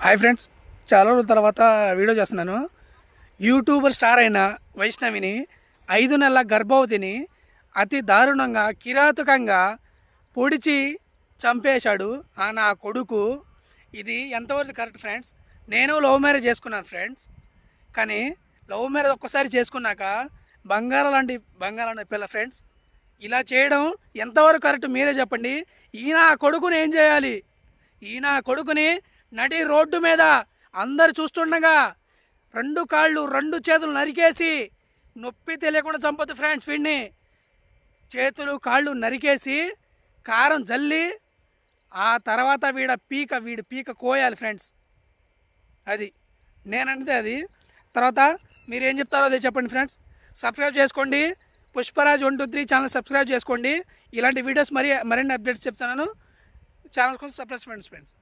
Hi friends, చాలా రోజుల తర్వాత వీడియో చేస్తున్నాను. యూట్యూబర్ స్టార్ అయిన వైష్ణవిని 5 నెలల గర్భవతిని అతి దారుణంగా కిరాతకంగా పొడిచి చంపేశాడు నా కొడుకు. ఇది ఎంతవరకు కరెక్ట్ ఫ్రెండ్స్? నేను లవ్ మ్యారేజ్ చేసుకున్నాను ఫ్రెండ్స్. కానీ లవ్ మ్యారేజ్ ఒక్కసారి చేసుకున్నాక బంగారం లాంటి పిల్ల ఫ్రెండ్స్. ఇలా చేయడం ఎంతవరకు కరెక్ట్ మీరే చెప్పండి. ఈయన కొడుకుని ఏం చేయాలి? ఈయన కొడుకుని నడి రోడ్డు మీద అందరు చూస్తుండగా 2 కాళ్ళు 2 చేతులు నరికేసి నొప్పి తెలియకుండా చంపొద్దు ఫ్రెండ్స్. వీడిని చేతులు కాళ్ళు నరికేసి కారం జల్లి ఆ తర్వాత వీడి పీక కోయాలి ఫ్రెండ్స్. అది నేనంటే అది. తర్వాత మీరు ఏం చెప్తారో అదే చెప్పండి ఫ్రెండ్స్. సబ్స్క్రైబ్ చేసుకోండి. పుష్పరాజ్ 123 ఛానల్ సబ్స్క్రైబ్ చేసుకోండి. ఇలాంటి వీడియోస్ మరిన్ని అప్డేట్స్ చెప్తున్నాను. ఛానల్ కోసం సబ్స్క్రైబ్ ఫ్రెండ్స్.